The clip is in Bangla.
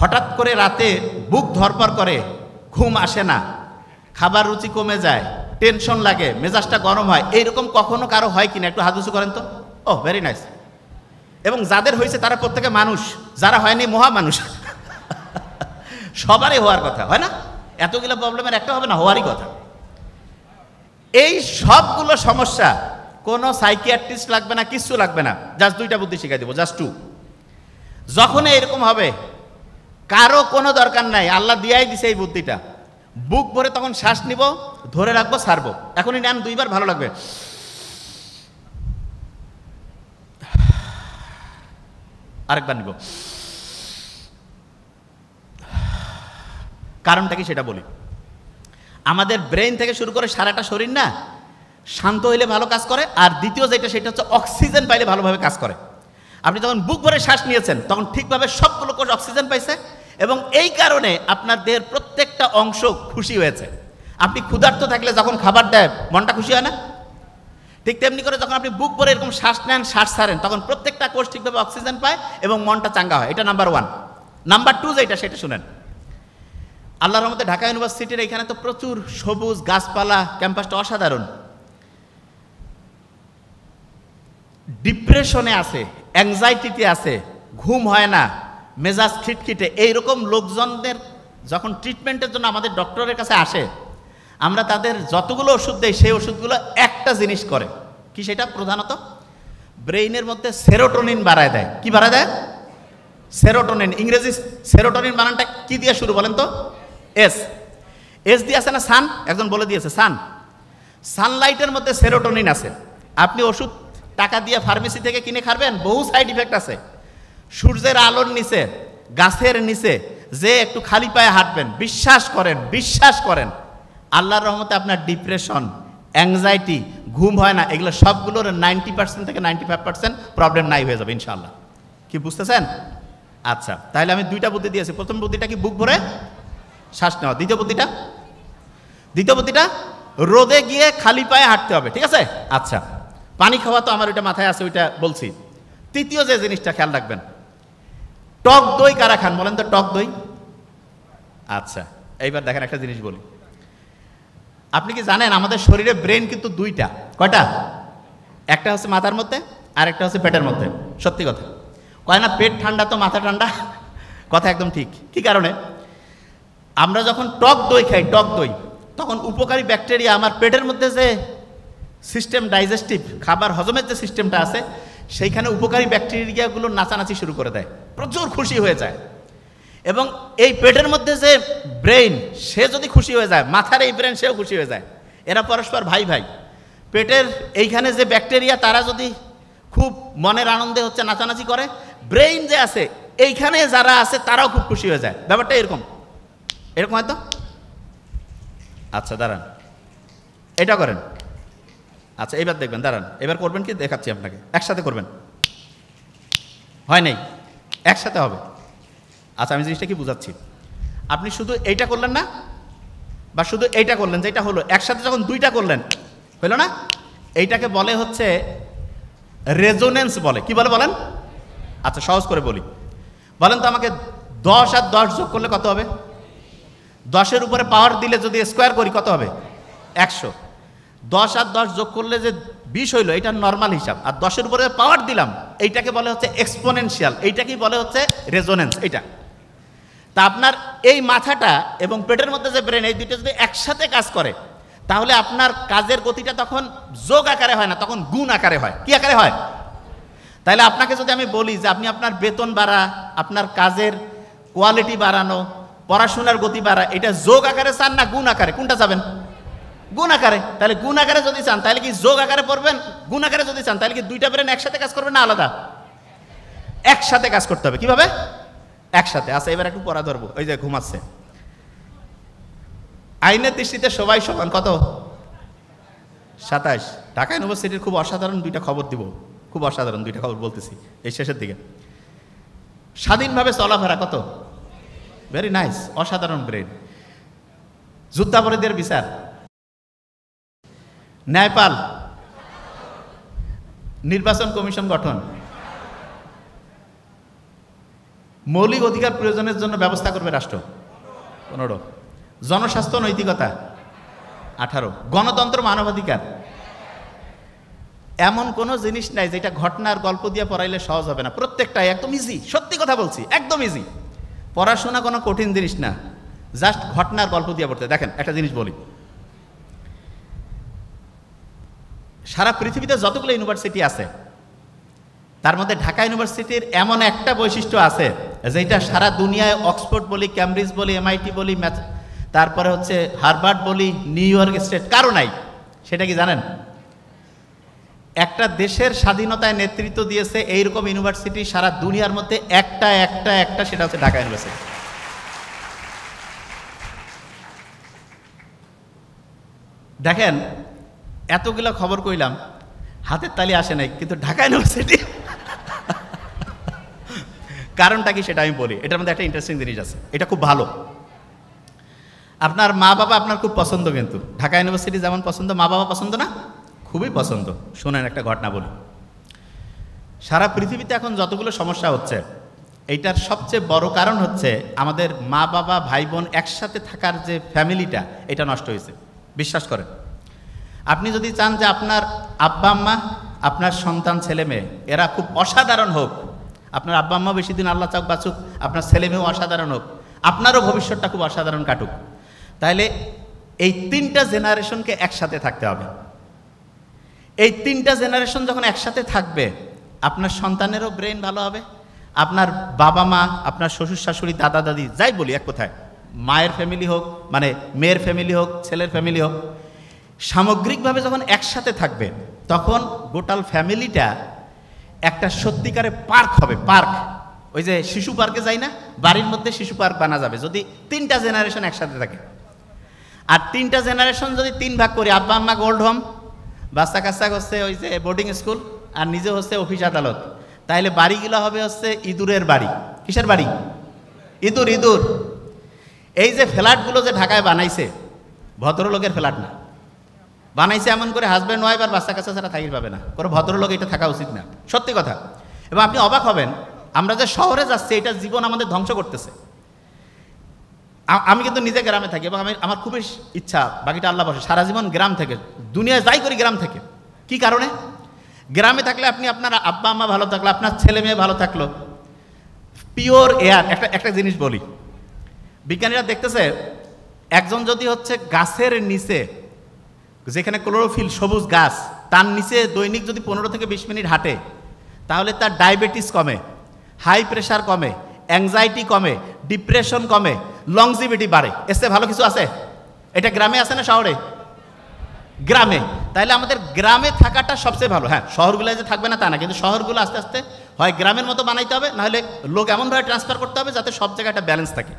হঠাৎ করে রাতে বুক ধরপড় করে, ঘুম আসে না, খাবার রুচি কমে যায়, টেনশন লাগে, মেজাজটা গরম হয়, এইরকম কখনো কারো হয় কিনা একটু হাত উঁচু করেন তো। ও ভেরি নাইস। এবং যাদের হয়েছে তারা প্রত্যেকে মানুষ, যারা হয়নি মহা মানুষ। সবারই হওয়ার কথা, হয় না? এতগুলো প্রবলেমের একটা হবে না, হওয়ারই কথা। এই সবগুলো সমস্যা কোনো সাইকিয়াট্রিস্ট লাগবে না, কিচ্ছু লাগবে না, জাস্ট দুইটা বুদ্ধি শিখাই দেবো, জাস্ট 2। যখন এরকম হবে কারো কোনো দরকার নাই, আল্লাহ দিয়াই দিছে এই বুদ্ধিটা। বুক ভরে তখন শ্বাস নিব, ধরে রাখবো, ছাড়বো। এখনই নেন, 2 বার, ভালো লাগবে। আরেকবার নিব। কারণটা কি সেটা বলি। আমাদের ব্রেইন থেকে শুরু করে সারাটা শরীর না শান্ত হইলে ভালো কাজ করে, আর দ্বিতীয় যেটা সেটা হচ্ছে অক্সিজেন পাইলে ভালোভাবে কাজ করে। আপনি যখন বুক ভরে শ্বাস নিয়েছেন তখন ঠিকভাবে সবগুলো কোষ অক্সিজেন পাইছে, এবং এই কারণে আপনার দেহের প্রত্যেকটা অংশ খুশি হয়েছে। আপনি ক্ষুধার্ত থাকলে যখন খাবার দেয় মনটা খুশি হয় না? ঠিক তেমনি করে যখন আপনি বুক ভরে এরকম শ্বাস নেন, শ্বাস ছাড়েন, তখন প্রত্যেকটা কোষ ঠিকভাবে অক্সিজেন পায় এবং মনটা চাঙ্গা হয়। এটা নাম্বার 1। নাম্বার 2 যেটা সেটা শুনেন। আল্লাহর রহমতে ঢাকা ইউনিভার্সিটির এখানে তো প্রচুর সবুজ গাছপালা, ক্যাম্পাসটা অসাধারণ। ডিপ্রেশনে আছে, অ্যাংজাইটিতে আছে, ঘুম হয় না, মেজাজ খিটখিটে, এইরকম লোকজনদের যখন ট্রিটমেন্টের জন্য আমাদের ডক্টরের কাছে আসে, আমরা তাদের যতগুলো ওষুধ দেই সেই ওষুধগুলো একটা জিনিস করে কি, সেটা প্রধানত ব্রেইনের মধ্যে সেরোটোনিন বাড়ায় দেয়। কি বাড়ায় দেয়? সেরোটোনিন। ইংরেজি সেরোটোনিন বানানটা কি দিয়ে শুরু বলেন তো? এস। এস দিয়ে আছে না সান? একজন বলে দিয়েছে সান। সানলাইটের মধ্যে সেরোটোনিন আছে। আপনি ওষুধ টাকা দিয়ে ফার্মেসি থেকে কিনে খাবেন, বহু সাইড ইফেক্ট আছে। সূর্যের আলোর নিচে, গাছের নিচে যে একটু খালি পায়ে হাঁটবেন, বিশ্বাস করেন আল্লাহর রহমতে আপনার ডিপ্রেশন, অ্যাংজাইটি, ঘুম হয় না, এগুলো সবগুলোর 90% থেকে 95% প্রবলেম নাই হয়ে যাবে ইনশাআল্লাহ। কি বুঝতেছেন? আচ্ছা, তাহলে আমি 2টা বুদ্ধি দিয়েছি। প্রথম বুদ্ধিটা কি? বুক ভরে শ্বাস নেওয়া। দ্বিতীয় বুদ্ধিটা রোদে গিয়ে খালি পায়ে হাঁটতে হবে, ঠিক আছে? আচ্ছা, পানি খাওয়া তো আমার ওইটা মাথায় আছে, ওইটা বলছি। তৃতীয় যে জিনিসটা খেয়াল রাখবেন, টক দই কারা খান বলেন তো? টক দই। আচ্ছা, এইবার দেখেন একটা জিনিস বলি। আপনি কি জানেন আমাদের শরীরে ব্রেন কিন্তু 2টা। কয়টা? একটা হচ্ছে মাথার মধ্যে, আর একটা হচ্ছে পেটের মধ্যে। সত্যি কথা কয় না, পেট ঠান্ডা তো মাথা ঠান্ডা। কথা একদম ঠিক। কি কারণে? আমরা যখন টক দই খাই, টক দই, তখন উপকারী ব্যাকটেরিয়া আমার পেটের মধ্যে যে সিস্টেম, ডাইজেস্টিভ খাবার হজমের যে সিস্টেমটা আছে, সেইখানে উপকারী ব্যাকটেরিয়াগুলো নাচানাচি শুরু করে দেয়, প্রচুর খুশি হয়ে যায়। এবং এই পেটের মধ্যে যে ব্রেইন, সে যদি খুশি হয়ে যায়, মাথার এই ব্রেন সেও খুশি হয়ে যায়। এরা পরস্পর ভাই ভাই। পেটের এইখানে যে ব্যাকটেরিয়া, তারা যদি খুব মনের আনন্দে হচ্ছে নাচানাচি করে, ব্রেইন যে আছে এইখানে যারা আছে তারাও খুব খুশি হয়ে যায়। ব্যাপারটা এরকম হয়তো। আচ্ছা দাঁড়ান, এটা করেন। আচ্ছা এবার দেখবেন, দাঁড়ান, এবার করবেন কি দেখাচ্ছি আপনাকে। একসাথে করবেন, হয় নাই, একসাথে হবে। আচ্ছা আমি জিনিসটা কি বুঝাচ্ছি। আপনি শুধু এইটা করলেন না, বা শুধু এইটা করলেন, যেটা হলো একসাথে যখন 2টা করলেন, হলো না? এইটাকে বলে হচ্ছে রেজোনেন্স বলে। কি বলে বলেন? আচ্ছা সহজ করে বলি, বলেন তো আমাকে 10 আর 10 যোগ করলে কত হবে? 10-এর উপরে পাওয়ার দিলে যদি স্কোয়ার করি কত হবে? 100। 10 আর 10 যোগ করলে যে 20 হইলো, এটা নর্মাল হিসাব। আর 10-এর উপরে পাওয়ার দিলাম, এইটাকে বলে হচ্ছে এক্সপোনেনশিয়াল, এইটাকেই বলে হচ্ছে রেজোনেন্স। এইটা তা আপনার এই মাথাটা এবং পেটের মধ্যে যে ব্রেন, এই দুটো যদি একসাথে কাজ করে, তাহলে আপনার কাজের গতিটা তখন যোগ আকারে হয় না, তখন গুণ আকারে হয়। কি আকারে হয়? তাহলে আপনাকে যদি আমি বলি যে আপনি আপনার বেতন বাড়া, আপনার কাজের কোয়ালিটি বাড়ানো, পড়াশোনার গতি বাড়া, এটা যোগ আকারে চান না গুণ আকারে? কোনটা চাবেন? গুণ আকারে। তাহলে গুণ আকারে যদি চান তাহলে কি যোগ আকারে পড়বেন, গুণ আকারে যদি চান তাহলে কি 2টা ব্রেন একসাথে কাজ করবে না আলাদা? একসাথে কাজ করতে হবে। কিভাবে? একসাথে। আচ্ছা এবার একটু পড়া ধরবো। ওই যে ঘুমাচ্ছে। আইনের দৃষ্টিতে সবাই সমান, কত? 27। ঢাকা ইউনিভার্সিটির খুব অসাধারণ 2টা খবর দিব, খুব অসাধারণ 2টা খবর বলতেছি এই শেষের দিকে। স্বাধীনভাবে চলাফেরা কত? ভেরি নাইস, অসাধারণ ব্রেন। যুদ্ধাপরাধীদের বিচার, ন্যায়পাল, নির্বাচন কমিশন গঠন, মৌলিক অধিকার প্রয়োজনের জন্য ব্যবস্থা করবে রাষ্ট্র 15, জনস্বাস্থ্য নৈতিকতা 18, গণতন্ত্র মানবাধিকার। এমন কোনো জিনিস নাই যেটা ঘটনার গল্প দিয়ে পড়াইলে সহজ হবে না, প্রত্যেকটাই একদম ইজি। সত্যি কথা বলছি, একদম ইজি। পড়াশোনা কোনো কঠিন জিনিস না, জাস্ট ঘটনার গল্প দিয়ে পড়তে। দেখেন একটা জিনিস বলি, সারা পৃথিবীতে যতগুলো ইউনিভার্সিটি আছে তার মধ্যে ঢাকা ইউনিভার্সিটির এমন একটা বৈশিষ্ট্য আছে যেটা সারা দুনিয়ায় অক্সফোর্ড বলি, ক্যামব্রিজ বলি, MIT বলি, তারপরে হচ্ছে হার্ভার্ড বলি, নিউ ইয়র্ক স্টেট, কারো নাই। সেটা কি জানেন? একটা দেশের স্বাধীনতায় নেতৃত্ব দিয়েছে এইরকম ইউনিভার্সিটি সারা দুনিয়ার মধ্যে একটা, সেটা হচ্ছে ঢাকা ইউনিভার্সিটি। দেখেন এতগুলো খবর কইলাম, হাতের তালি আসে নাই, কিন্তু ঢাকা ইউনিভার্সিটি কারণটা কি সেটা আমি বলি। এটার মধ্যে একটা ইন্টারেস্টিং জিনিস আছে, এটা খুব ভালো। আপনার মা বাবা আপনার খুব পছন্দ, কিন্তু ঢাকা ইউনিভার্সিটি যেমন পছন্দ, মা বাবা পছন্দ না? খুবই পছন্দ। শোনেন একটা ঘটনা বলি। সারা পৃথিবীতে এখন যতগুলো সমস্যা হচ্ছে, এইটার সবচেয়ে বড় কারণ হচ্ছে আমাদের মা বাবা ভাই বোন একসাথে থাকার যে ফ্যামিলিটা, এটা নষ্ট হয়েছে। বিশ্বাস করেন, আপনি যদি চান যে আপনার আব্বা আম্মা, আপনার সন্তান ছেলে মেয়ে এরা খুব অসাধারণ হোক, আপনার আব্বা আম্মা বেশি দিন আল্লাহ চাক বাঁচুক, আপনার ছেলে মেয়েও অসাধারণ হোক, আপনারও ভবিষ্যৎটা খুব অসাধারণ কাটুক, তাহলে এই 3টা জেনারেশনকে একসাথে থাকতে হবে। এই 3টা জেনারেশন যখন একসাথে থাকবে, আপনার সন্তানেরও ব্রেন ভালো হবে, আপনার বাবা মা, আপনার শ্বশুর শাশুড়ি, দাদা দাদি, যাই বলি এক কথায়, মায়ের ফ্যামিলি হোক, মানে মেয়ের ফ্যামিলি হোক, ছেলের ফ্যামিলি হোক, সামগ্রিকভাবে যখন একসাথে থাকবে তখন গোটাল ফ্যামিলিটা একটা সত্যিকারে পার্ক হবে। পার্ক, ওই যে শিশু পার্কে যাই না, বাড়ির মধ্যে শিশু পার্ক বানা যাবে যদি 3টা জেনারেশন একসাথে থাকে। আর 3টা জেনারেশন যদি 3 ভাগ করি, আব্বা আম্মা গোল্ড হোম, বাচ্চা কাচ্চা হচ্ছে ওই যে বোর্ডিং স্কুল, আর নিজে হচ্ছে অফিস আদালত, তাহলে বাড়িগুলো হবে হচ্ছে ইঁদুরের বাড়ি। কিসের বাড়ি? ইঁদুর। ইঁদুর। এই যে ফ্ল্যাটগুলো যে ঢাকায় বানাইছে, ভদ্রলোকের ফ্ল্যাট না, বানাইছে এমন করে হাজব্যান্ড ওয়াইফ আর বাচ্চা কাচ্চা ছাড়া থাকি পাবে না। কোনো ভদ্রলোক এটা থাকা উচিত না, সত্যি কথা। এবং আপনি অবাক হবেন, আমরা যে শহরে যাচ্ছি এটা জীবন আমাদের ধ্বংস করতেছে। আমি কিন্তু নিজে গ্রামে থাকি এবং আমার খুবই ইচ্ছা, বাকিটা আল্লাহ বসে, সারা জীবন গ্রাম থেকে, দুনিয়ায় যাই করি গ্রাম থেকে। কি কারণে? গ্রামে থাকলে আপনি আপনার আব্বা আম্মা ভালো থাকলো, আপনার ছেলে মেয়ে ভালো থাকলো, পিওর এয়ার। একটা জিনিস বলি, বিজ্ঞানীরা দেখতেছে একজন যদি হচ্ছে গাছের নিচে, যেখানে ক্লোরোফিল, সবুজ গাছ, তার নিচে দৈনিক যদি 15 থেকে 20 মিনিট হাঁটে, তাহলে তার ডায়াবেটিস কমে, হাই প্রেশার কমে, অ্যাংজাইটি কমে, ডিপ্রেশন কমে, লংজিভিটি বাড়ে। এর চেয়ে ভালো কিছু আছে? এটা গ্রামে আছে না শহরে? গ্রামে। তাহলে আমাদের গ্রামে থাকাটা সবচেয়ে ভালো। হ্যাঁ, শহরগুলো যে থাকবে না তা না, কিন্তু শহরগুলো আস্তে আস্তে হয় গ্রামের মতো বানাইতে হবে, নাহলে লোক এমনভাবে ট্রান্সফার করতে হবে যাতে সব জায়গায় একটা ব্যালেন্স থাকে।